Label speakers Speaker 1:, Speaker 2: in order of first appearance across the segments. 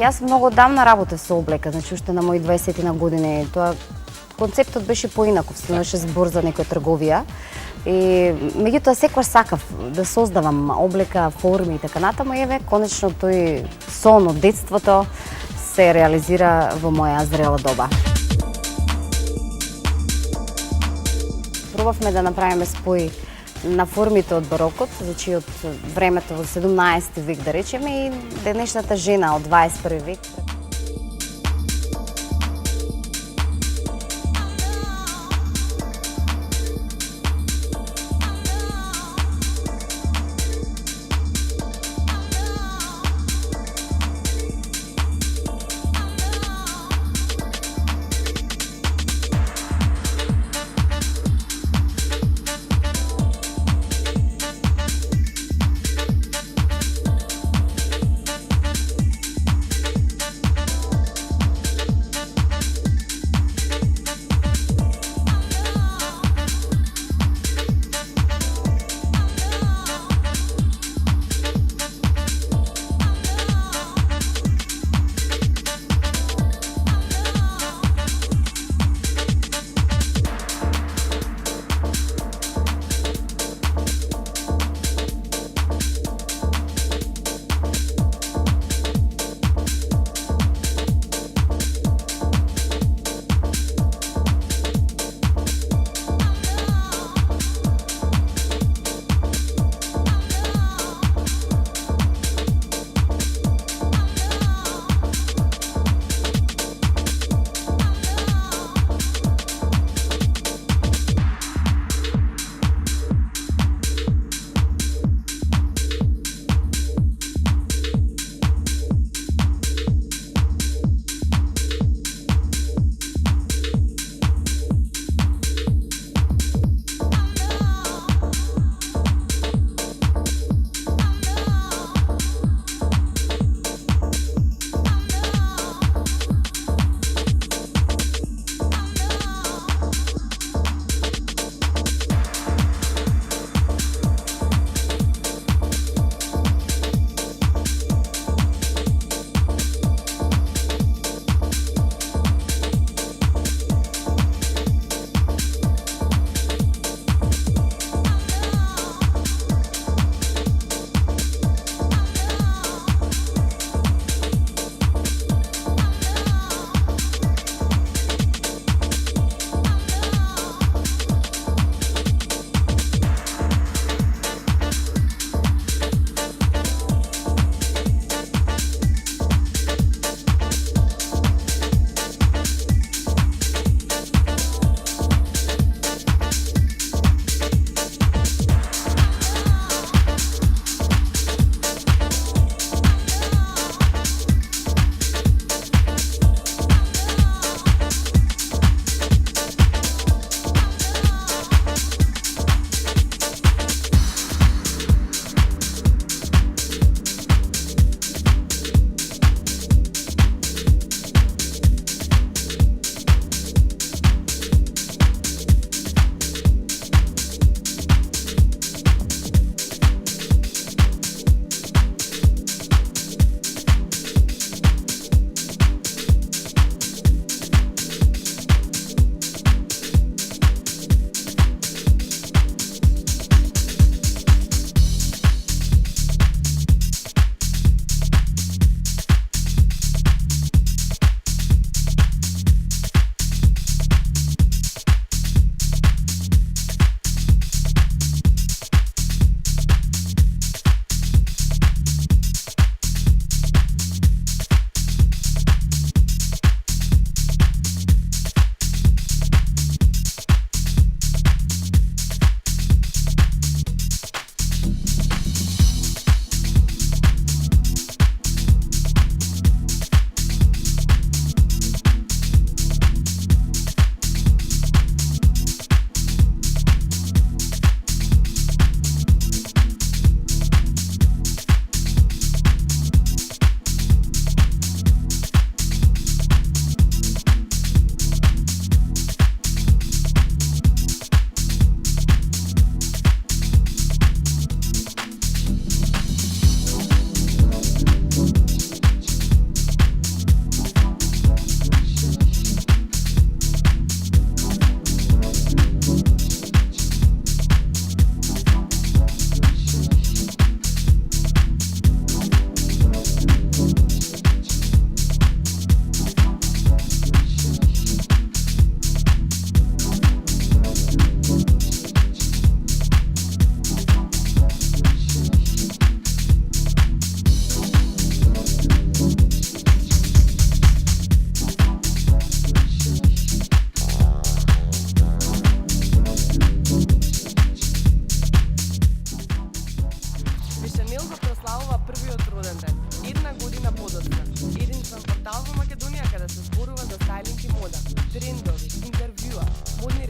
Speaker 1: Јас многу одамна работев со облека, значи уште на мои 20 на години. Тоа концептот беше поинаков, стануваше збор за некоја трговија. И меѓутоа секогаш сакав да создавам облека, форми и така натаму, еве конечно тој сон од детството се реализира во моја зрела доба. Пробавме да направиме спој на формите од барокот, значи од времето во 17 век да речеме и денешната жена од 21 век.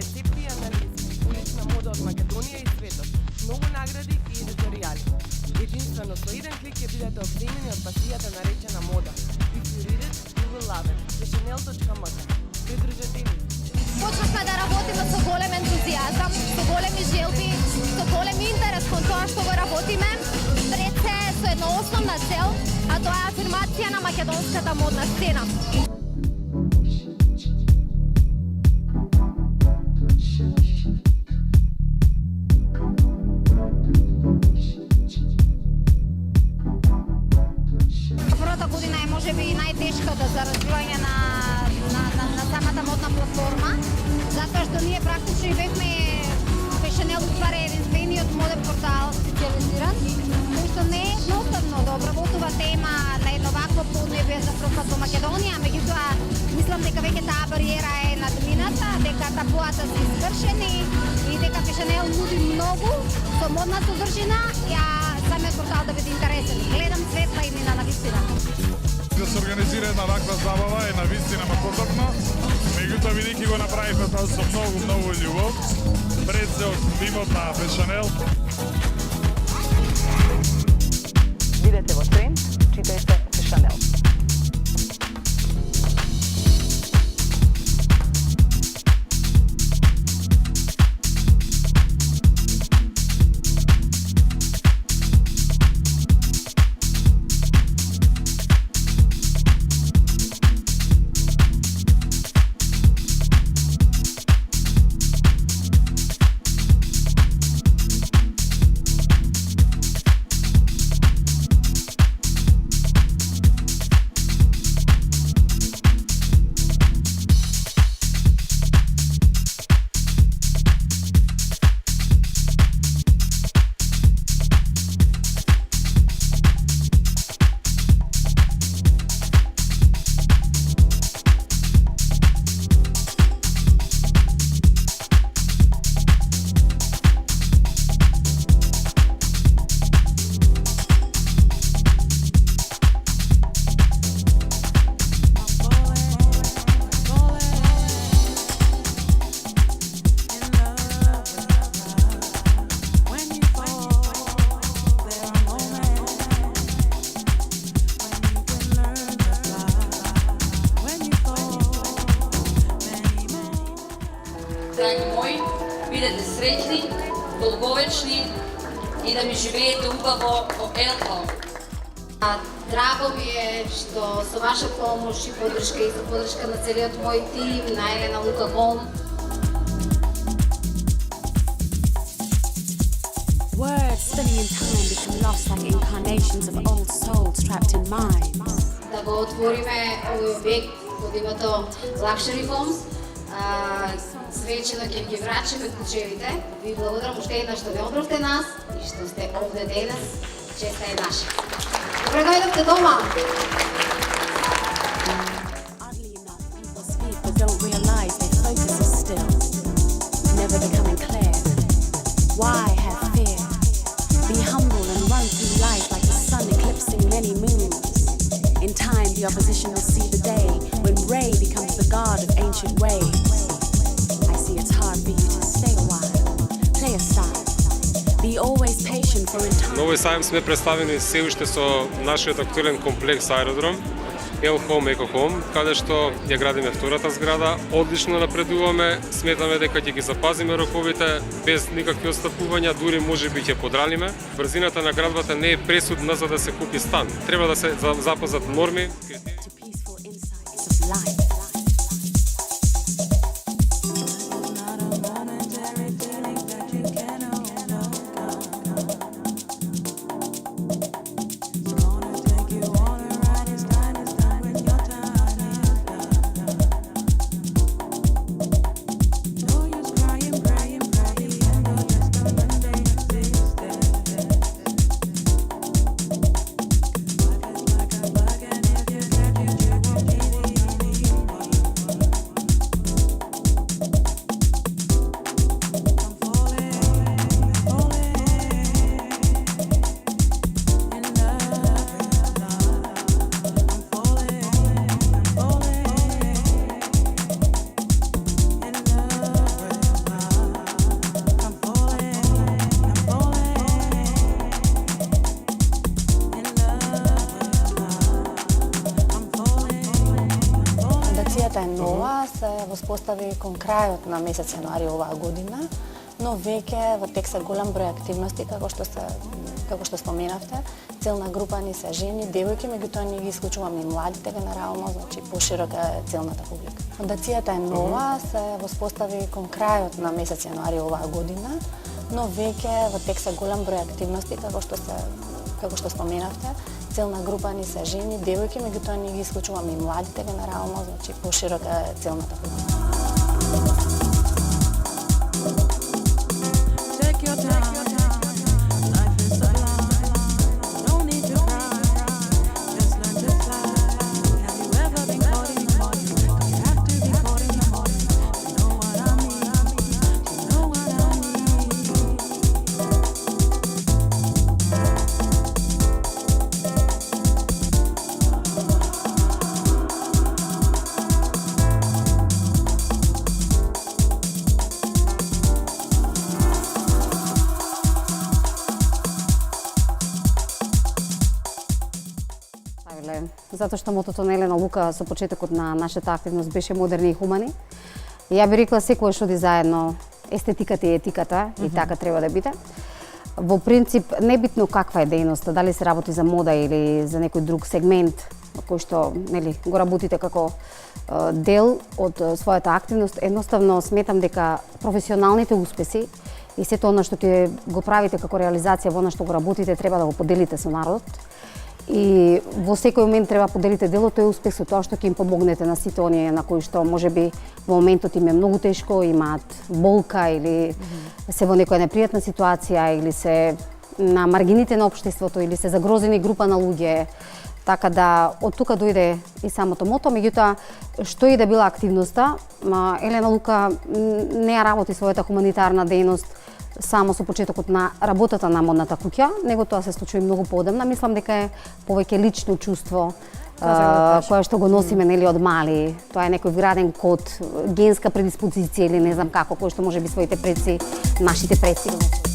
Speaker 2: рецепти и анализи, улична мода од Македонија и светот, многу награди и едиторијали. Единствено со еден клик ќе бидете обземени од пасијата наречена мода. If you read it, you will love it. Chanel.mk. Придружете ни.
Speaker 3: Почнавме да работиме со голем ентузијазам, со големи желби, со голем интерес кон тоа што го работиме, пред се со една основна цел, а тоа е афирмација на македонската модна сцена. Првата година е можеби најтешката за развивање на самата модна платформа, затоа што ние практично бевме Chanel утвари единствениот моден портал специализиран, кој што не е едноставно да обработува тема на едно вакво поднебие за прв пат во Македонија, меѓутоа мислам дека веќе таа бариера е надмината, дека табуата се извршени и дека Chanel нуди многу со модна содржина, ја самиот портал да биде интересен. Гледам светла имена на вистина.
Speaker 4: Да се организира една ваква забава е навистина макодобно, меѓутоа бидејќи го направивме тоа со многу љубов, пред се од тимот на Chanel.
Speaker 5: Бидете во тренд, читајте Chanel.
Speaker 6: Драги мои, бидете среќни, долговечни и да ми живеете убаво во Елхо.
Speaker 3: Драго ми е што со ваша помош и поддршка и за поддршка на целиот мој тим, на Елена Лука Гом.
Speaker 7: Words spinning in time become lost like incarnations of old souls trapped in minds.
Speaker 3: Да го отвориме овој објект под името Luxury Homes. Свечено ќе ги врачиме кучевите. Ви благодарам уште еднаш што ве обровте нас и што сте овде денес. Честа е наша. Добре дојдовте дома.
Speaker 7: Oddly enough, people speak but don't realize their focus is still, never becoming clear. Why have fear? Be humble and run through life like the sun eclipsing many moons. In time, the opposition will see the day when Ray becomes the god of ancient ways. I see it's hard for you to stay a while. Play a style. Be always patient for in time.
Speaker 8: На овој сајм сме представени се уште со нашиот актуелен комплекс аеродром, Elhome Eco Home, каде што ја градиме втората зграда. Одлично напредуваме, сметаме дека ќе ги запазиме роковите без никакви отстапувања, дури можеби ќе подралиме. Брзината на градбата не е пресудна за да се купи стан. Треба да се запазат норми.
Speaker 7: To peaceful insights of life.
Speaker 9: воспостави кон крајот на месец јануари оваа година, но веќе во тек се голем број активности, како што споменавте. Целна група ни се жени, девојки, меѓутоа ние ги исклучуваме и младите генерално, значи поширока е целната публика. Фондацијата е нова, се воспостави кон крајот на месец јануари оваа година, но веќе во тек се голем број активности, како што споменавте. Целна група ни се жени, девојки, меѓутоа ние ги исклучуваме и младите генерално, значи поширока е целната публика.
Speaker 1: Затоа што мотото на Елена Лука со почетокот на нашата активност беше модерни и хумани. Ја би рекла секојаш оди заедно естетиката и етиката и така треба да биде. Во принцип, небитно каква е дејноста, дали се работи за мода или за некој друг сегмент кој што го работите како дел од својата активност, едноставно сметам дека професионалните успеси и сето она што ќе го правите како реализација во она што го работите треба да го поделите со народот. И во секој момент треба поделите делот тој успех со тоа што ќе им помогнете на сите оние на кои што можеби во моментот им е многу тешко, имаат болка или се во некоја непријатна ситуација или се на маргините на општеството или се загрозени група на луѓе. Така да од тука дојде и самото мото, меѓутоа што и да била активноста, Елена Лука не ја работи својата хуманитарна дејност само со почетокот на работата на модната куќа, него тоа се случува многу поодамна. Мислам дека е повеќе лично чувство кое што го носиме од мали. Тоа е некој вграден код, генска предиспозиција или не знам како, кој што можеби своите предци, нашите предци го носат.